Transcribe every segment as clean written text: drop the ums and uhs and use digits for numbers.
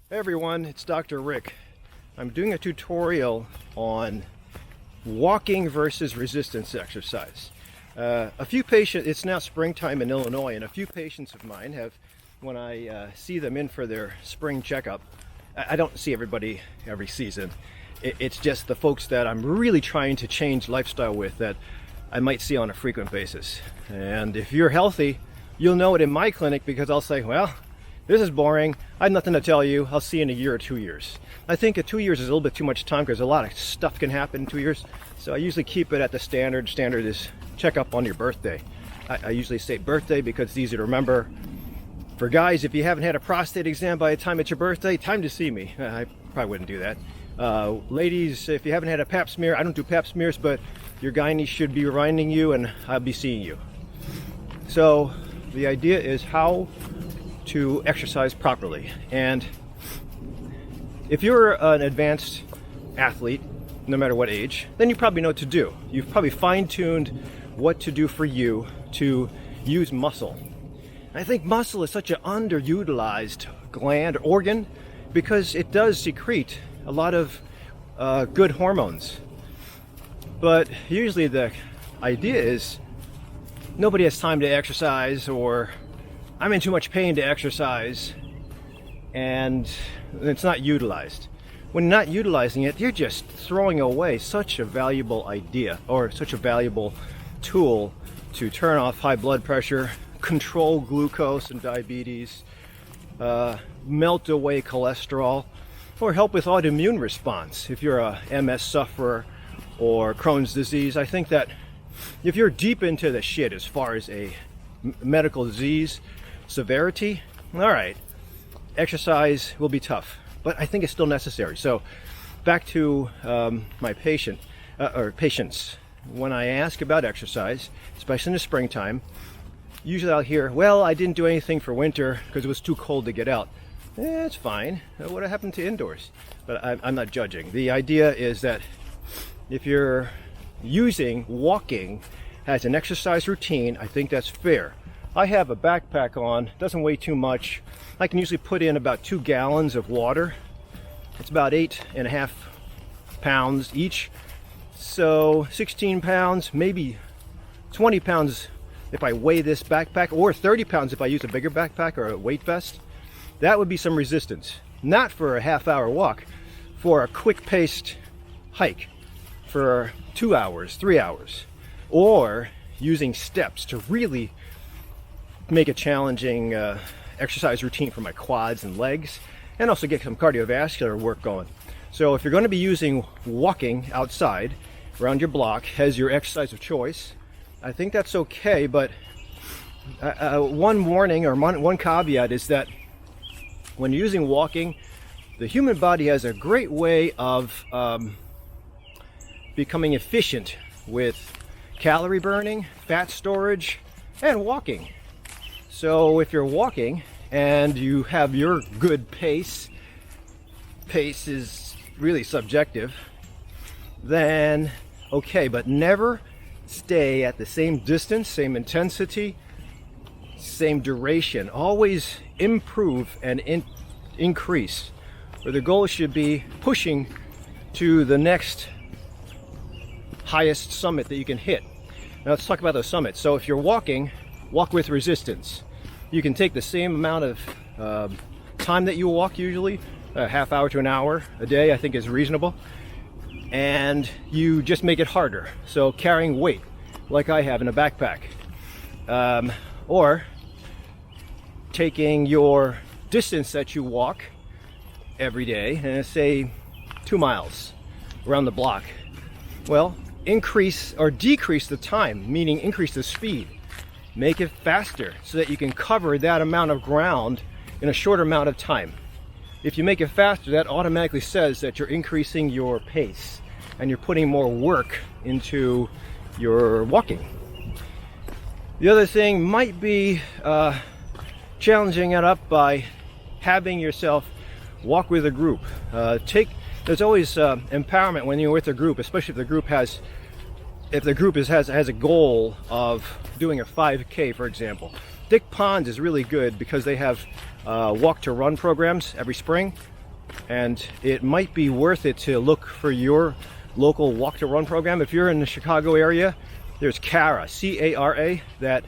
Hey everyone, it's DrRIc. I'm doing a tutorial on walking versus resistance exercise. A few patients, it's now springtime in Illinois, and a few patients of mine have, when I see them in for their spring checkup, I don't see everybody every season. It's just the folks that I'm really trying to change lifestyle with that I might see on a frequent basis. And if you're healthy, you'll know it in my clinic because I'll say, well, this is boring. I have nothing to tell you. I'll see you in a year or 2 years. I think 2 years is a little bit too much time because a lot of stuff can happen in 2 years. So I usually keep it at the standard. Standard is check up on your birthday. I usually say birthday because it's easy to remember. For guys, if you haven't had a prostate exam by the time it's your birthday, time to see me. I probably wouldn't do that. Ladies, if you haven't had a pap smear, I don't do pap smears, but your gynae should be reminding you and I'll be seeing you. So the idea is how to exercise properly. And if you're an advanced athlete, no matter what age, then you probably know what to do. You've probably fine-tuned what to do for you to use muscle. I think muscle is such an underutilized gland or organ because it does secrete a lot of good hormones. But usually the idea is nobody has time to exercise, or I'm in too much pain to exercise, and it's not utilized. When you're not utilizing it, you're just throwing away such a valuable idea or such a valuable tool to turn off high blood pressure, control glucose and diabetes, melt away cholesterol, or help with autoimmune response. If you're a MS sufferer or Crohn's disease, I think that if you're deep into the shit as far as a medical disease severity, all right, exercise will be tough, but I think it's still necessary. So back to my patients. When I ask about exercise, especially in the springtime, usually I'll hear, well, I didn't do anything for winter because it was too cold to get out. It's fine. What happened to indoors? But I'm not judging. The idea is that if you're using walking as an exercise routine, I think that's fair. I have a backpack on, doesn't weigh too much. I can usually put in about 2 gallons of water. It's about 8.5 pounds each. So 16 pounds, maybe 20 pounds if I weigh this backpack, or 30 pounds if I use a bigger backpack or a weight vest. That would be some resistance. Not for a half-hour walk, for a quick-paced hike for 2 hours, 3 hours, or using steps to really make a challenging exercise routine for my quads and legs, and also get some cardiovascular work going. So if you're going to be using walking outside around your block as your exercise of choice, I think that's okay. But one warning or one caveat is that when using walking, the human body has a great way of becoming efficient with calorie burning, fat storage, and walking. So if you're walking and you have your good pace is really subjective, then okay, but never stay at the same distance, same intensity, same duration. Always improve and increase, where the goal should be pushing to the next highest summit that you can hit. Now let's talk about those summits. So if you're walking, walk with resistance. You can take the same amount of time that you walk, usually a half hour to an hour a day, I think is reasonable, and you just make it harder. So carrying weight like I have in a backpack, or taking your distance that you walk every day, and say 2 miles around the block. Well, increase or decrease the time, meaning increase the speed. Make it faster so that you can cover that amount of ground in a shorter amount of time. If you make it faster, that automatically says that you're increasing your pace and you're putting more work into your walking. The other thing might be challenging it up by having yourself walk with a group. There's always empowerment when you're with a group, especially if the group has a goal of doing a 5K, for example. Dick Ponds is really good because they have walk to run programs every spring. And it might be worth it to look for your local walk to run program. If you're in the Chicago area, there's CARA, C-A-R-A, that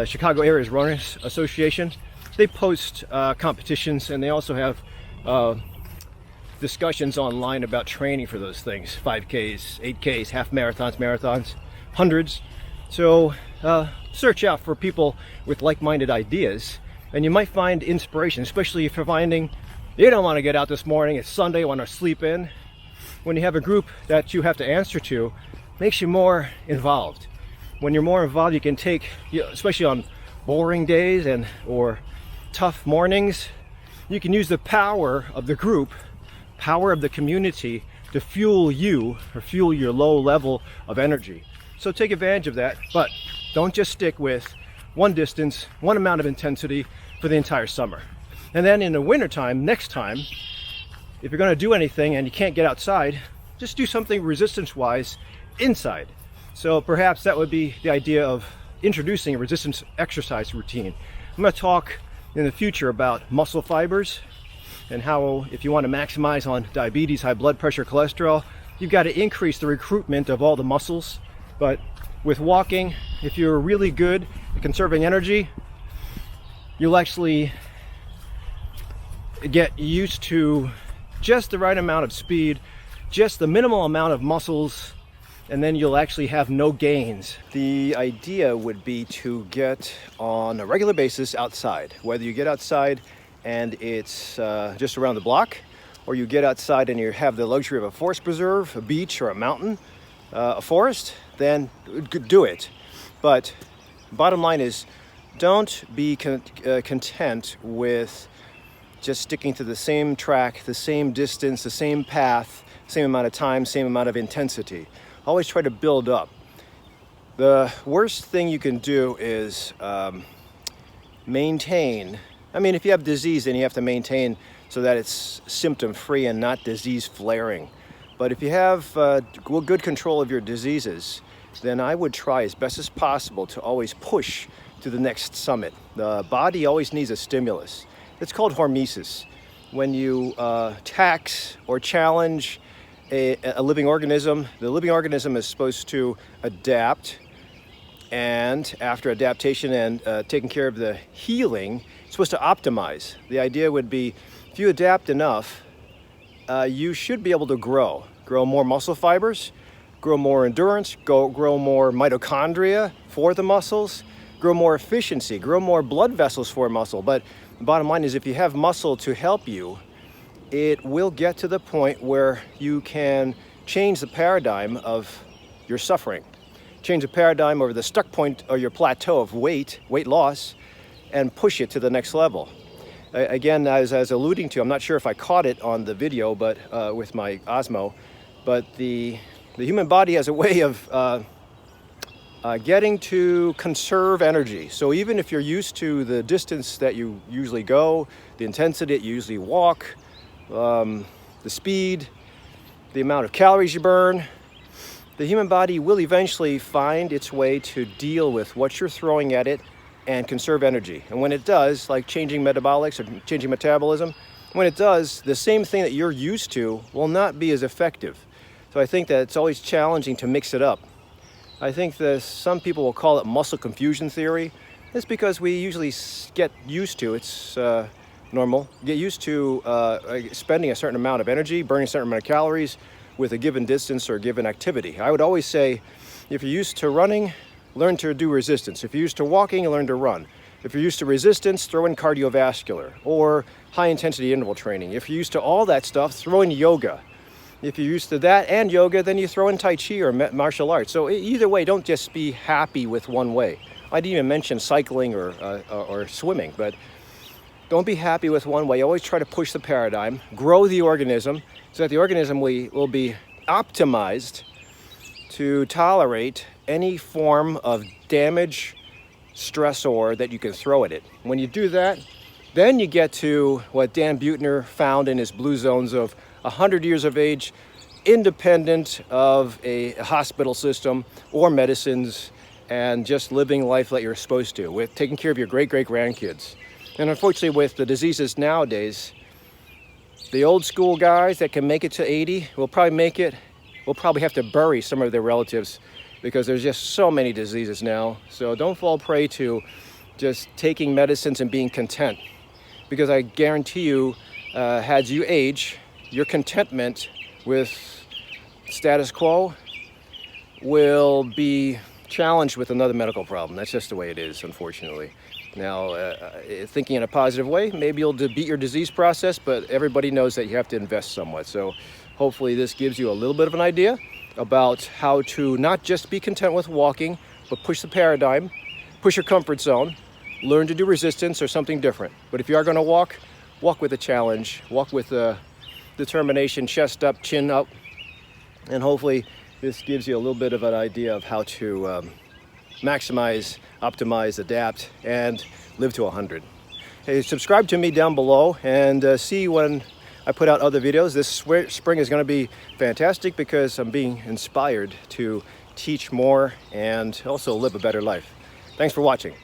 Chicago Area's Runners Association. They post competitions, and they also have discussions online about training for those things: 5Ks, 8Ks, half marathons, marathons, hundreds. So search out for people with like-minded ideas, and you might find inspiration, especially if you're finding you don't want to get out this morning, it's Sunday, you want to sleep in. When you have a group that you have to answer to, makes you more involved. When you're more involved, you can take, especially on boring days or tough mornings, you can use the power of the group, power of the community, to fuel you or fuel your low level of energy. So take advantage of that, but don't just stick with one distance, one amount of intensity for the entire summer. And then in the wintertime, next time, if you're going to do anything and you can't get outside, just do something resistance-wise inside. So perhaps that would be the idea of introducing a resistance exercise routine. I'm going to talk in the future about muscle fibers and how, if you want to maximize on diabetes, high blood pressure, cholesterol, you've got to increase the recruitment of all the muscles. But with walking, if you're really good at conserving energy, you'll actually get used to just the right amount of speed, just the minimal amount of muscles, and then you'll actually have no gains. The idea would be to get on a regular basis outside, whether you get outside and it's just around the block, or you get outside and you have the luxury of a forest preserve, a beach, or a mountain, a forest, then do it. But bottom line is, don't be content with just sticking to the same track, the same distance, the same path, same amount of time, same amount of intensity. Always try to build up. The worst thing you can do is maintain. I mean, if you have disease, then you have to maintain so that it's symptom-free and not disease flaring. But if you have good control of your diseases, then I would try as best as possible to always push to the next summit. The body always needs a stimulus. It's called hormesis. When you tax or challenge a living organism, the living organism is supposed to adapt, and after adaptation and taking care of the healing, it's supposed to optimize. The idea would be, if you adapt enough, you should be able to grow more muscle fibers, grow more endurance, grow more mitochondria for the muscles, grow more efficiency, grow more blood vessels for muscle. But the bottom line is, if you have muscle to help you, it will get to the point where you can change the paradigm of your suffering, change the paradigm over the stuck point or your plateau of weight loss, and push it to the next level. Again, as I was alluding to, I'm not sure if I caught it on the video, but with my Osmo, but the human body has a way of getting to conserve energy. So even if you're used to the distance that you usually go, the intensity that you usually walk, the speed, the amount of calories you burn, the human body will eventually find its way to deal with what you're throwing at it and conserve energy. And when it does, like changing metabolics or changing metabolism, when it does, the same thing that you're used to will not be as effective. So I think that it's always challenging to mix it up. I think that some people will call it muscle confusion theory. It's because we usually get used to, it's normal, get used to spending a certain amount of energy, burning a certain amount of calories with a given distance or a given activity. I would always say, if you're used to running, learn to do resistance. If you're used to walking, learn to run. If you're used to resistance, throw in cardiovascular or high intensity interval training. If you're used to all that stuff, throw in yoga. If you're used to that and yoga, then you throw in Tai Chi or martial arts. So either way, don't just be happy with one way. I didn't even mention cycling or swimming, but don't be happy with one way. Always try to push the paradigm, grow the organism, so that the organism will be optimized to tolerate any form of damage, stressor that you can throw at it. When you do that, then you get to what Dan Buettner found in his blue zones of 100 years of age, independent of a hospital system or medicines, and just living life like you're supposed to, with taking care of your great-great-grandkids. And unfortunately, with the diseases nowadays, The old school guys that can make it to 80 will probably have to bury some of their relatives because there's just so many diseases now. So don't fall prey to just taking medicines and being content, because I guarantee you, as you age, your contentment with status quo will be challenged with another medical problem. That's just the way it is, unfortunately. Now, thinking in a positive way, maybe you'll beat your disease process, but everybody knows that you have to invest somewhat. So hopefully this gives you a little bit of an idea about how to not just be content with walking, but push the paradigm, push your comfort zone, learn to do resistance or something different. But if you are going to walk, walk with a challenge, walk with determination, chest up, chin up, and hopefully this gives you a little bit of an idea of how to maximize, optimize, adapt, and live to 100. Hey, subscribe to me down below and see when I put out other videos. This spring is going to be fantastic because I'm being inspired to teach more and also live a better life. Thanks for watching.